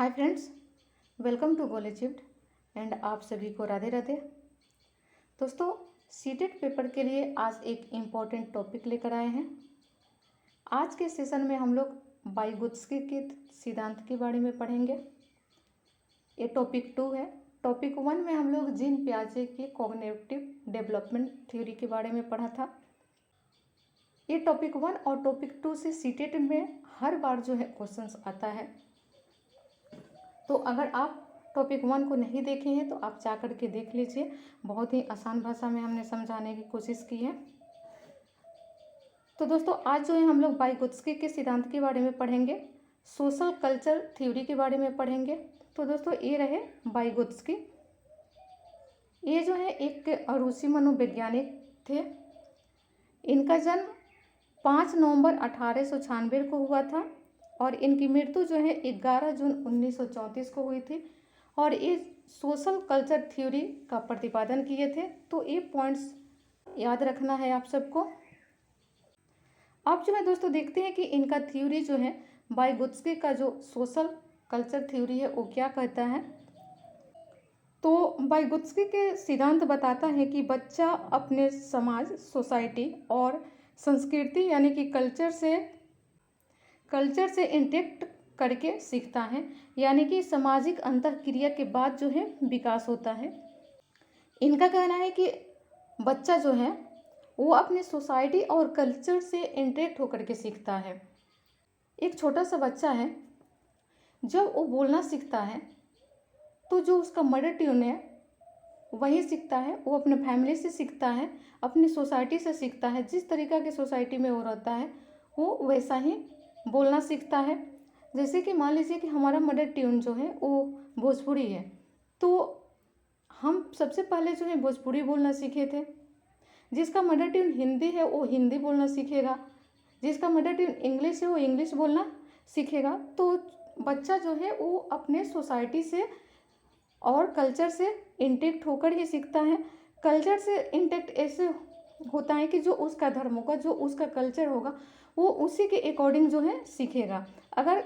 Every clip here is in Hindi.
हाय फ्रेंड्स, वेलकम टू गोलेचिप्ट एंड आप सभी को राधे राधे। दोस्तों, सीटेट पेपर के लिए आज एक इम्पॉर्टेंट टॉपिक लेकर आए हैं। आज के सेशन में हम लोग वाइगोत्स्की के सिद्धांत के बारे में पढ़ेंगे। ये टॉपिक 2 है। टॉपिक 1 में हम लोग जीन पियाजे की कॉग्निटिव डेवलपमेंट थ्योरी के बारे में पढ़ा था। ये टॉपिक 1 और टॉपिक 2 से सीटेट में हर बार जो है क्वेश्चंस आता है। तो अगर आप टॉपिक 1 को नहीं देखे हैं तो आप जा कर के देख लीजिए। बहुत ही आसान भाषा में हमने समझाने की कोशिश की है। तो दोस्तों, आज जो है हम लोग वाइगोत्स्की के सिद्धांत के बारे में पढ़ेंगे, सोशल कल्चर थ्योरी के बारे में पढ़ेंगे। तो दोस्तों, ये रहे वाइगोत्स्की। ये जो है एक रूसी मनोवैज्ञानिक थे। इनका जन्म 5 नवंबर 1896 को हुआ था और इनकी मृत्यु जो है 11 जून 1934 को हुई थी। और ये सोशल कल्चर थ्योरी का प्रतिपादन किए थे। तो ये पॉइंट्स याद रखना है आप सबको। अब जो है दोस्तों, देखते हैं कि इनका थ्योरी जो है वाइगोत्स्की का जो सोशल कल्चर थ्योरी है वो क्या कहता है। तो वाइगोत्स्की के सिद्धांत बताता है कि बच्चा अपने समाज, सोसाइटी और संस्कृति यानी कि कल्चर से इंटरेक्ट करके सीखता है, यानी कि सामाजिक अंतःक्रिया के बाद जो है विकास होता है। इनका कहना है कि बच्चा जो है वो अपने सोसाइटी और कल्चर से इंटरेक्ट होकर के सीखता है। एक छोटा सा बच्चा है, जब वो बोलना सीखता है तो जो उसका मदर ट्यून है वही सीखता है। वो अपने फैमिली से सीखता है, अपनी सोसाइटी से सीखता है। जिस तरीक़ा की सोसाइटी में वो रहता है वो वैसा ही बोलना सीखता है। जैसे कि मान लीजिए कि हमारा मदर ट्यून जो है वो भोजपुरी है, तो हम सबसे पहले जो है भोजपुरी बोलना सीखे थे। जिसका मदर ट्यून हिंदी है वो हिंदी बोलना सीखेगा, जिसका मदर ट्यून इंग्लिश है वो इंग्लिश बोलना सीखेगा। तो बच्चा जो है वो अपने सोसाइटी से और कल्चर से इंटैक्ट होकर ही सीखता है। कल्चर से इंटैक्ट ऐसे होता है कि जो उसका धर्म होगा, जो उसका कल्चर होगा, वो उसी के अकॉर्डिंग जो है सीखेगा। अगर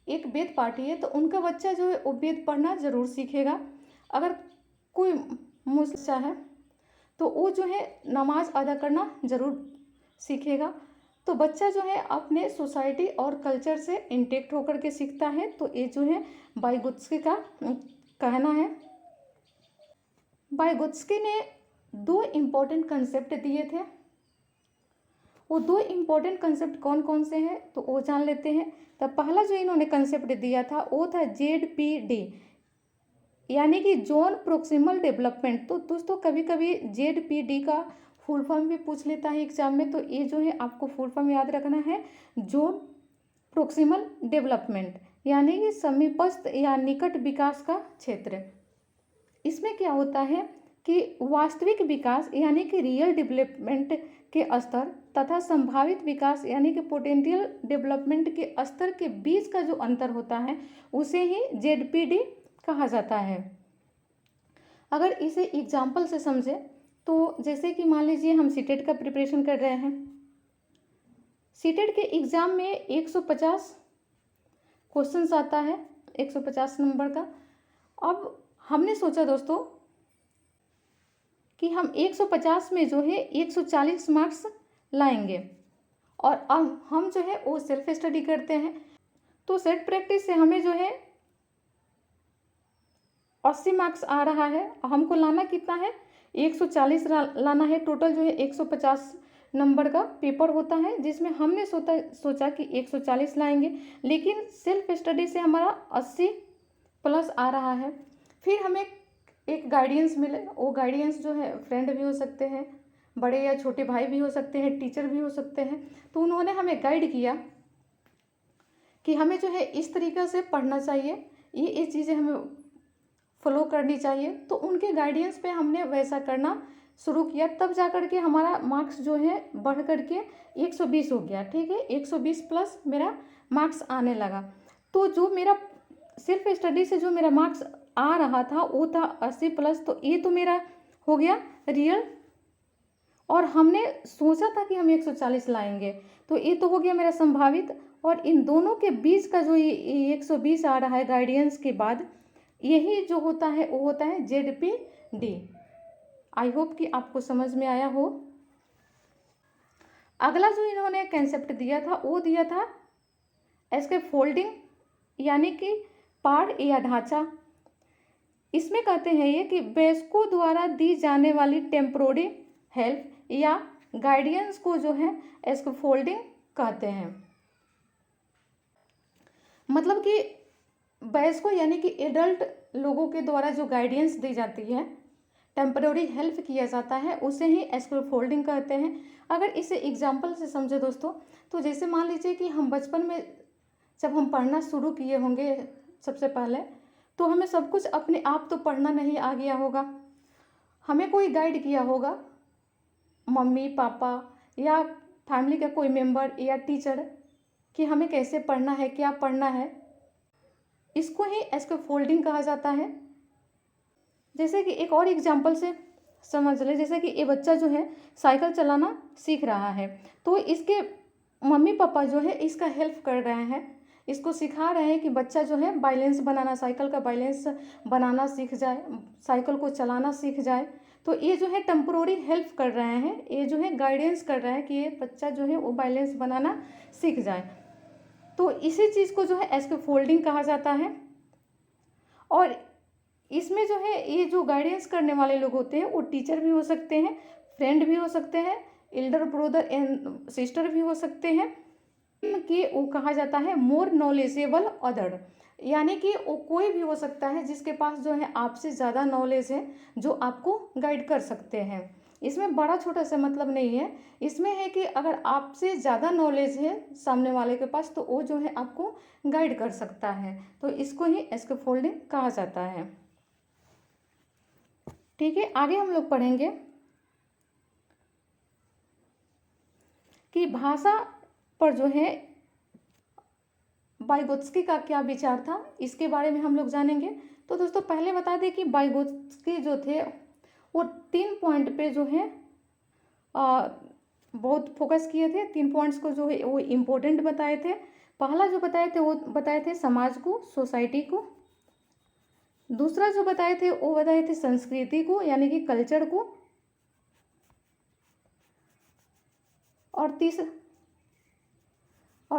एक वेद पाठी है तो उनका बच्चा जो है वो वेद पढ़ना ज़रूर सीखेगा। अगर कोई मुस्लिम है तो वो जो है नमाज अदा करना ज़रूर सीखेगा। तो बच्चा जो है अपने सोसाइटी और कल्चर से इंटैक्ट होकर के सीखता है। तो ये जो है वाइगोत्स्की का कहना है। वाइगोत्स्की ने 2 इम्पोर्टेंट कंसेप्ट दिए थे। वो 2 इम्पोर्टेंट कंसेप्ट कौन कौन से हैं तो वो जान लेते हैं। तो पहला जो इन्होंने कंसेप्ट दिया था वो था ZPD, यानी कि जोन प्रोक्सिमल डेवलपमेंट। तो दोस्तों, कभी कभी ZPD का फुल फॉर्म भी पूछ लेता है एग्जाम में, तो ये जो है आपको फुल फॉर्म याद रखना है, जोन प्रोक्सिमल डेवलपमेंट, यानी कि समीपस्थ या निकट विकास का क्षेत्र। इसमें क्या होता है कि वास्तविक विकास यानी कि रियल डेवलपमेंट के स्तर तथा संभावित विकास यानी कि पोटेंशियल डेवलपमेंट के स्तर के बीच का जो अंतर होता है उसे ही ZPD कहा जाता है। अगर इसे एग्जाम्पल से समझे तो जैसे कि मान लीजिए हम सीटेट का प्रिपरेशन कर रहे हैं। सीटेट के एग्ज़ाम में 150 क्वेश्चंस आता है, 150 नंबर का। अब हमने सोचा दोस्तों कि हम 150 में जो है 140 मार्क्स लाएंगे और अब हम जो है वो सेल्फ स्टडी करते हैं। तो सेट प्रैक्टिस से हमें जो है 80 मार्क्स आ रहा है। हमको लाना कितना है, 140 लाना है। टोटल जो है 150 नंबर का पेपर होता है, जिसमें हमने सोचा कि 140 लाएंगे, लेकिन सेल्फ स्टडी से हमारा 80 प्लस आ रहा है। फिर हमें एक गाइडेंस मिले। वो गाइडेंस जो है फ्रेंड भी हो सकते हैं, बड़े या छोटे भाई भी हो सकते हैं, टीचर भी हो सकते हैं। तो उन्होंने हमें गाइड किया कि हमें जो है इस तरीक़े से पढ़ना चाहिए, ये चीज़ें हमें फॉलो करनी चाहिए। तो उनके गाइडेंस पे हमने वैसा करना शुरू किया। तब जा कर के हमारा मार्क्स जो है बढ़ कर के 120 हो गया। ठीक है, 120 प्लस मेरा मार्क्स आने लगा। तो जो मेरा सेल्फ स्टडी से जो मेरा मार्क्स आ रहा था वो था 80 प्लस। तो ये तो मेरा हो गया रियल, और हमने सोचा था कि हम 140 लाएंगे, तो ये तो हो गया मेरा संभावित। और इन दोनों के बीच का जो ये 120 आ रहा है गाइडेंस के बाद, यही जो होता है वो होता है ZPD। आई होप कि आपको समझ में आया हो। अगला जो इन्होंने कंसेप्ट दिया था वो दिया था एस्केप फोल्डिंग, यानी कि पाड़ या ढांचा। इसमें कहते हैं ये कि वयस्कों द्वारा दी जाने वाली टेम्पोररी हेल्प या गाइडेंस को जो है एस्केप फोल्डिंग कहते हैं। मतलब कि वयस्कों यानी कि एडल्ट लोगों के द्वारा जो गाइडेंस दी जाती है, टेम्पररी हेल्प किया जाता है, उसे ही एस्केप फोल्डिंग कहते हैं। अगर इसे एग्जाम्पल से समझे दोस्तों, तो जैसे मान लीजिए कि हम बचपन में जब हम पढ़ना शुरू किए होंगे सबसे पहले, तो हमें सब कुछ अपने आप तो पढ़ना नहीं आ गया होगा, हमें कोई गाइड किया होगा, मम्मी पापा या फैमिली का कोई मेंबर या टीचर, कि हमें कैसे पढ़ना है, क्या पढ़ना है। इसको ही एस्केप फोल्डिंग कहा जाता है। जैसे कि एक और एग्जांपल से समझ ले, जैसे कि ये बच्चा जो है साइकिल चलाना सीख रहा है, तो इसके मम्मी पापा जो है इसका हेल्प कर रहे हैं, इसको सिखा रहे हैं कि बच्चा जो है बैलेंस बनाना, साइकिल का बैलेंस बनाना सीख जाए, साइकिल को चलाना सीख जाए। तो ये जो है टेम्पोररी हेल्प कर रहे हैं, ये जो है गाइडेंस कर रहे हैं कि ये बच्चा जो है वो बैलेंस बनाना सीख जाए। तो इसी चीज़ को जो है एस्केप फोल्डिंग कहा जाता है। और इसमें जो है ये जो गाइडेंस करने वाले लोग होते हैं वो टीचर भी हो सकते हैं, फ्रेंड भी हो सकते हैं, एल्डर ब्रदर एंड सिस्टर भी हो सकते हैं, कि वो कहा जाता है मोर नॉलेजेबल अदर, यानी कि वो कोई भी हो सकता है जिसके पास जो है आपसे ज़्यादा नॉलेज है, जो आपको गाइड कर सकते हैं। इसमें बड़ा छोटा सा मतलब नहीं है, इसमें है कि अगर आपसे ज़्यादा नॉलेज है सामने वाले के पास, तो वो जो है आपको गाइड कर सकता है। तो इसको ही एस्केप फोल्डिंग कहा जाता है। ठीक है, आगे हम लोग पढ़ेंगे कि भाषा पर जो है वाइगोत्स्की का क्या विचार था, इसके बारे में हम लोग जानेंगे। तो दोस्तों पहले बता दें कि वाइगोत्स्की जो थे वो 3 पॉइंट पे जो है बहुत फोकस किए थे। 3 पॉइंट्स को जो है वो इम्पोर्टेंट बताए थे। पहला जो बताए थे वो बताए थे समाज को, सोसाइटी को। दूसरा जो बताए थे वो बताए थे संस्कृति को, यानी कि कल्चर को। और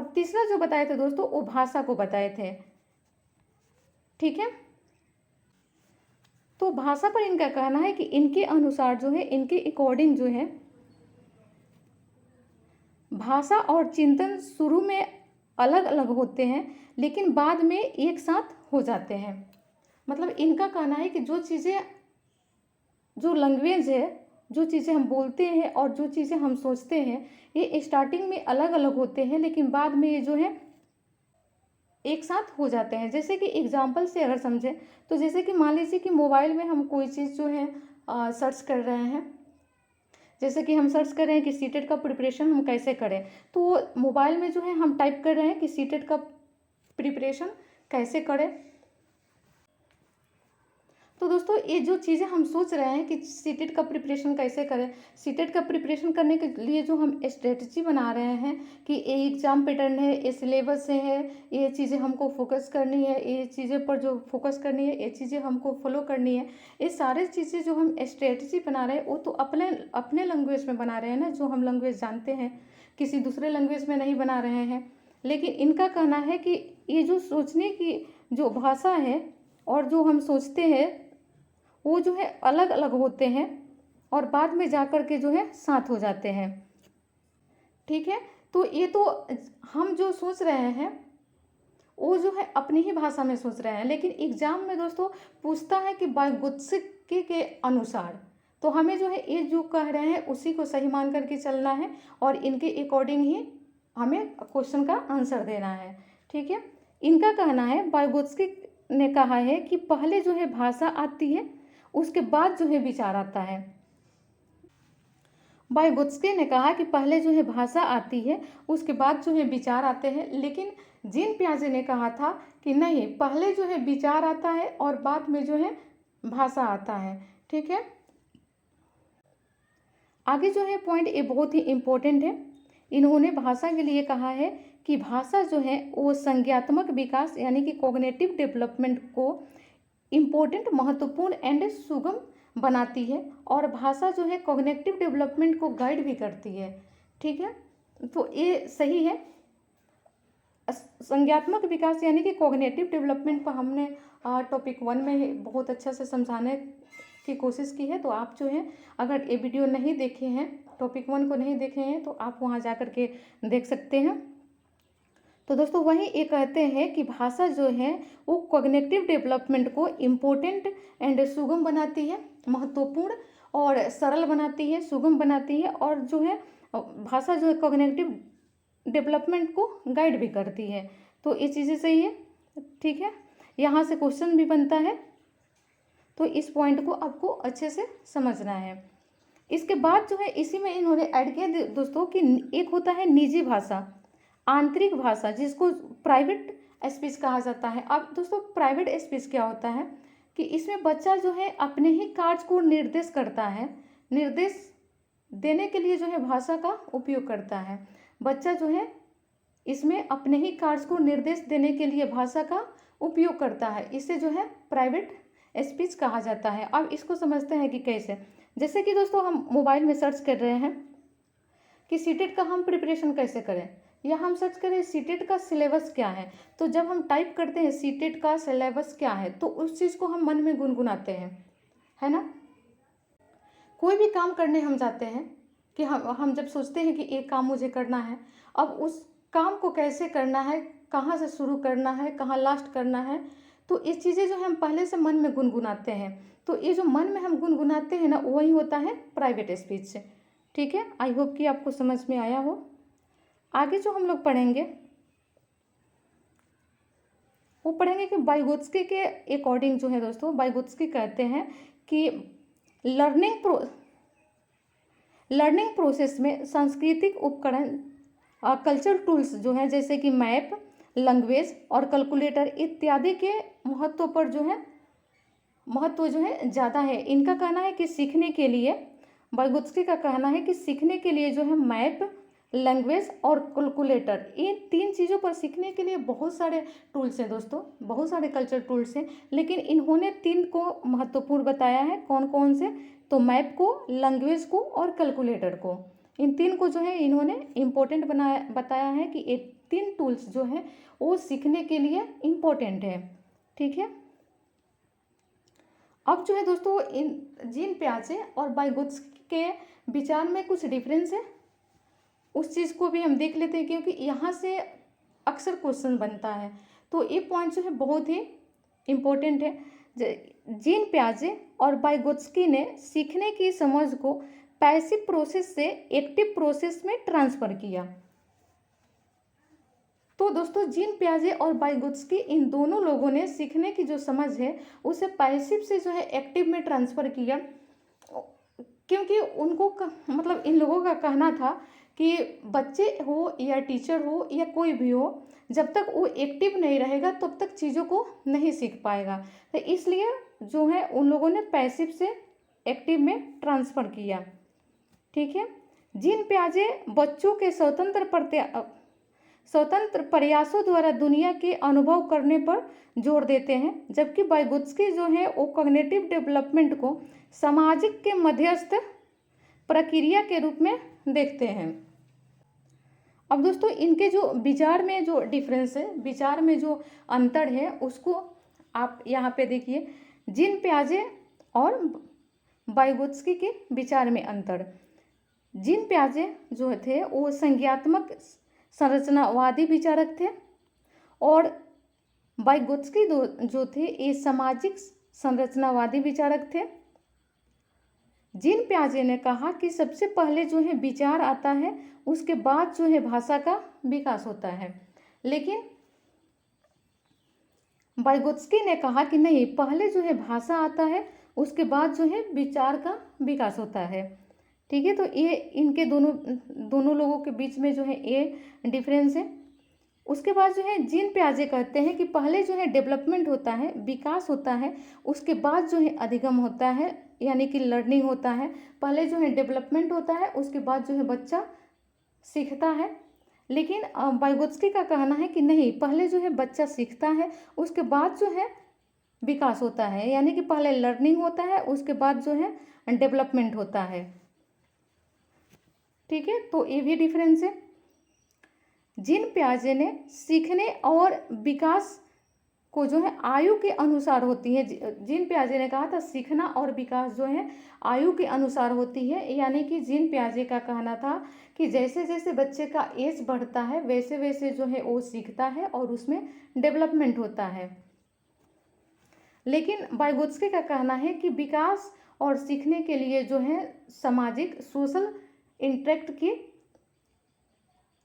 तीसरा जो बताए थे दोस्तों वो भाषा को बताए थे। ठीक है, तो भाषा पर इनका कहना है कि इनके अनुसार जो है, इनके अकॉर्डिंग जो है, भाषा और चिंतन शुरू में अलग अलग होते हैं लेकिन बाद में एक साथ हो जाते हैं। मतलब इनका कहना है कि जो चीज़ें, जो लैंग्वेज है, जो चीज़ें हम बोलते हैं और जो चीज़ें हम सोचते हैं, ये स्टार्टिंग में अलग अलग होते हैं लेकिन बाद में ये जो है एक साथ हो जाते हैं। जैसे कि एग्जाम्पल से अगर समझें, तो जैसे कि मान लीजिए कि मोबाइल में हम कोई चीज़ जो है सर्च कर रहे हैं, जैसे कि हम सर्च कर रहे हैं कि सीटेट का प्रिपरेशन हम कैसे करें, तो मोबाइल में जो है हम टाइप कर रहे हैं कि सीटेट का प्रिपरेशन कैसे करें। तो दोस्तों ये जो चीज़ें हम सोच रहे हैं कि सीटेट का प्रिपरेशन कैसे करें, सीटेट का प्रिपरेशन करने के लिए जो हम स्ट्रेटजी बना रहे हैं कि ये एग्ज़ाम पैटर्न है, ये सिलेबस है, ये चीज़ें हमको फोकस करनी है, ये चीज़ें पर जो फोकस करनी है, ये चीज़ें हमको फॉलो करनी है, ये सारे चीज़ें जो हम स्ट्रेटजी बना रहे हैं वो तो अपने अपने लैंग्वेज में बना रहे हैं ना, जो हम लैंग्वेज जानते हैं, किसी दूसरे लैंग्वेज में नहीं बना रहे हैं। लेकिन इनका कहना है कि ये जो सोचने की जो भाषा है और जो हम सोचते हैं वो जो है अलग अलग होते हैं और बाद में जाकर के जो है साथ हो जाते हैं। ठीक है, तो ये तो हम जो सोच रहे हैं वो जो है अपनी ही भाषा में सोच रहे हैं, लेकिन एग्जाम में दोस्तों पूछता है कि वाइगोत्स्की के अनुसार, तो हमें जो है ये जो कह रहे हैं उसी को सही मान करके चलना है और इनके अकॉर्डिंग ही हमें क्वेश्चन का आंसर देना है। ठीक है, इनका कहना है, वाइगोत्स्की ने कहा है कि पहले जो है भाषा आती है, उसके बाद जो है विचार आता है। वाइगोत्स्की ने कहा कि पहले जो है भाषा आती है, उसके बाद जो है विचार आते हैं, लेकिन जीन पियाजे ने कहा था कि नहीं, पहले जो है विचार आता है और बाद में जो है भाषा आता है। ठीक है, आगे जो है पॉइंट ये बहुत ही इम्पोर्टेंट है। इन्होंने भाषा के लिए कहा है कि भाषा जो है वो संज्ञात्मक विकास यानी कि कॉग्निटिव डेवलपमेंट को इम्पोर्टेंट, महत्वपूर्ण एंड सुगम बनाती है, और भाषा जो है कॉग्निटिव डेवलपमेंट को गाइड भी करती है। ठीक है, तो ये सही है। संज्ञात्मक विकास यानी कि कॉग्निटिव डेवलपमेंट पर हमने टॉपिक 1 में बहुत अच्छा से समझाने की कोशिश की है। तो आप जो है अगर ये वीडियो नहीं देखे हैं, टॉपिक 1 को नहीं देखे हैं, तो आप वहाँ जा कर के देख सकते हैं। तो दोस्तों वहीं ये कहते हैं कि भाषा जो है वो कॉग्निटिव डेवलपमेंट को इम्पोर्टेंट एंड सुगम बनाती है, महत्वपूर्ण और सरल बनाती है, सुगम बनाती है, और जो है भाषा जो है कॉग्निटिव डेवलपमेंट को गाइड भी करती है। तो ये चीज़ें सही है। ठीक है, यहाँ से क्वेश्चन भी बनता है, तो इस पॉइंट को आपको अच्छे से समझना है। इसके बाद जो है इसी में इन्होंने ऐड किया दोस्तों कि एक होता है निजी भाषा, आंतरिक भाषा, जिसको प्राइवेट स्पीच कहा जाता है। अब दोस्तों प्राइवेट स्पीच क्या होता है कि इसमें बच्चा जो है अपने ही कार्य को निर्देश करता है, निर्देश देने के लिए जो है भाषा का उपयोग करता है। बच्चा जो है इसमें अपने ही कार्य को निर्देश देने के लिए भाषा का उपयोग करता है, इसे जो है प्राइवेट स्पीच कहा जाता है। अब इसको समझते हैं कि कैसे। जैसे कि दोस्तों हम मोबाइल में सर्च कर रहे हैं कि सीटेट का हम प्रिपरेशन कैसे करें, या हम सर्च करें सीटेट का सिलेबस क्या है। तो जब हम टाइप करते हैं सीटेट का सिलेबस क्या है, तो उस चीज़ को हम मन में गुनगुनाते हैं, है ना। कोई भी काम करने हम जाते हैं कि हम जब सोचते हैं कि एक काम मुझे करना है, अब उस काम को कैसे करना है, कहाँ से शुरू करना है, कहाँ लास्ट करना है, तो ये चीज़ें जो है हम पहले से मन में गुनगुनाते हैं। तो ये जो मन में हम गुनगुनाते हैं ना, वही होता है प्राइवेट स्पीच से। ठीक है, आई होप कि आपको समझ में आया हो। आगे जो हम लोग पढ़ेंगे वो पढ़ेंगे कि वाइगोत्स्की के अकॉर्डिंग जो है दोस्तों, वाइगोत्स्की कहते हैं कि लर्निंग प्रोसेस में सांस्कृतिक उपकरण, कल्चर टूल्स जो हैं जैसे कि मैप, लैंग्वेज और कैलकुलेटर इत्यादि के महत्व जो है ज़्यादा है। इनका कहना है कि सीखने के लिए, वाइगोत्स्की का कहना है कि सीखने के लिए जो है मैप, लैंग्वेज और कैलकुलेटर, इन 3 चीज़ों पर सीखने के लिए बहुत सारे टूल्स हैं दोस्तों, बहुत सारे कल्चर टूल्स हैं, लेकिन इन्होंने 3 को महत्वपूर्ण बताया है। कौन कौन से? तो मैप को, लैंग्वेज को और कैलकुलेटर को, इन 3 को जो है इन्होंने इम्पोर्टेंट बताया है कि ये 3 टूल्स जो हैं वो सीखने के लिए इम्पोर्टेंट है। ठीक है, अब जो है दोस्तों इन जीन पियाजे और वाइगोत्स्की के विचार में कुछ डिफरेंस है, उस चीज़ को भी हम देख लेते हैं, क्योंकि यहाँ से अक्सर क्वेश्चन बनता है। तो ये पॉइंट जो है बहुत ही इम्पोर्टेंट है। जीन पियाजे और वाइगोत्स्की ने सीखने की समझ को पैसिव प्रोसेस से एक्टिव प्रोसेस में ट्रांसफ़र किया। तो दोस्तों जीन पियाजे और वाइगोत्स्की, इन दोनों लोगों ने सीखने की जो समझ है उसे पैसिव से जो है एक्टिव में ट्रांसफ़र किया, क्योंकि उनको मतलब इन लोगों का कहना था कि बच्चे हो या टीचर हो या कोई भी हो, जब तक वो एक्टिव नहीं रहेगा तब तक चीज़ों को नहीं सीख पाएगा। तो इसलिए जो है उन लोगों ने पैसिव से एक्टिव में ट्रांसफ़र किया। ठीक है, जीन पियाजे बच्चों के स्वतंत्र प्रयासों द्वारा दुनिया के अनुभव करने पर जोर देते हैं, जबकि वाइगोत्स्की जो है वो कॉग्निटिव डेवलपमेंट को सामाजिक के मध्यस्थ प्रक्रिया के रूप में देखते हैं। अब दोस्तों इनके जो विचार में जो डिफरेंस है, विचार में जो अंतर है, उसको आप यहाँ पे देखिए। जीन पियाजे और वाइगोत्स्की के विचार में अंतर। जीन पियाजे जो थे वो संज्ञात्मक संरचनावादी विचारक थे, और वाइगोत्स्की जो थे ये सामाजिक संरचनावादी विचारक थे। जीन पियाजे ने कहा कि सबसे पहले जो है विचार आता है, उसके बाद जो है भाषा का विकास होता है, लेकिन वाइगोत्स्की ने कहा कि नहीं, पहले जो है भाषा आता है, उसके बाद जो है विचार का विकास होता है। ठीक है, तो ये इनके दोनों लोगों के बीच में जो है ये डिफरेंस है। उसके बाद जो है जीन पियाजे कहते हैं कि पहले जो है डेवलपमेंट होता है, विकास होता है, उसके बाद जो है अधिगम होता है, यानी कि लर्निंग होता है। पहले जो है डेवलपमेंट होता है, उसके बाद जो है बच्चा सीखता है, लेकिन वाइगोत्स्की का कहना है कि नहीं, पहले जो है बच्चा सीखता है, उसके बाद जो है विकास होता है, यानी कि पहले लर्निंग होता है, उसके बाद जो है डेवलपमेंट होता है। ठीक है, तो ये भी डिफरेंस है। जीन पियाजे ने सीखने और विकास को जो है आयु के अनुसार होती है। जीन पियाजे ने कहा था सीखना और विकास जो है आयु के अनुसार होती है, यानी कि जीन पियाजे का कहना था कि जैसे जैसे बच्चे का एज बढ़ता है वैसे वैसे जो है वो सीखता है और उसमें डेवलपमेंट होता है। लेकिन वाइगोत्स्की का कहना है कि विकास और सीखने के लिए जो है सामाजिक सोशल इंटरेक्ट की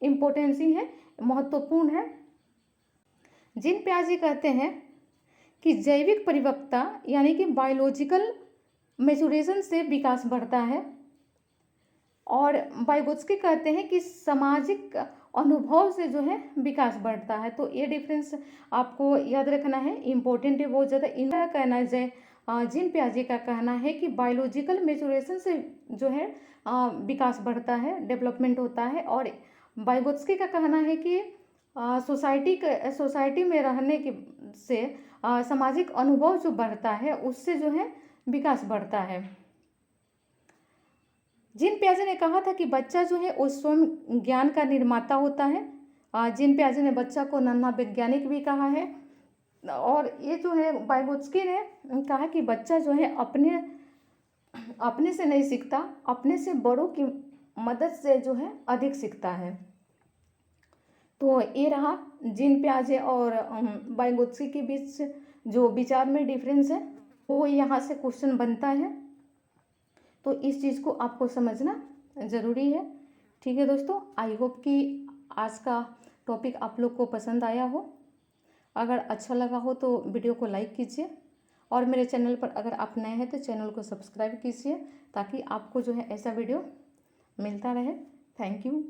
इम्पोर्टेंस ही है, महत्वपूर्ण है। जीन पियाजे कहते हैं कि जैविक परिपक्वता यानी कि बायोलॉजिकल मैच्योरेशन से विकास बढ़ता है, और वाइगोत्स्की कहते हैं कि सामाजिक अनुभव से जो है विकास बढ़ता है। तो ये डिफरेंस आपको याद रखना है, इम्पोर्टेंट है बहुत ज़्यादा। इनका कहना है जीन पियाजे का कहना है कि बायोलॉजिकल मैच्योरेशन से जो है विकास बढ़ता है, डेवलपमेंट होता है, और वाइगोत्स्की का कहना है कि सोसाइटी में रहने के से सामाजिक अनुभव जो बढ़ता है उससे जो है विकास बढ़ता है। जीन पियाजे ने कहा था कि बच्चा जो है वो स्वयं ज्ञान का निर्माता होता है। जीन पियाजे ने बच्चा को नन्हा वैज्ञानिक भी कहा है, और ये जो है वाइगोत्स्की ने कहा कि बच्चा जो है अपने से नहीं सीखता, अपने से बड़ों की मदद से जो है अधिक सीखता है। तो ये रहा जीन पियाजे और वाइगोत्स्की के बीच जो विचार में डिफरेंस है, वो यहाँ से क्वेश्चन बनता है। तो इस चीज़ को आपको समझना ज़रूरी है। ठीक है दोस्तों, आई होप कि आज का टॉपिक आप लोग को पसंद आया हो। अगर अच्छा लगा हो तो वीडियो को लाइक कीजिए, और मेरे चैनल पर अगर आप नए हैं तो चैनल को सब्सक्राइब कीजिए, ताकि आपको जो है ऐसा वीडियो मिलता रहे। Thank you.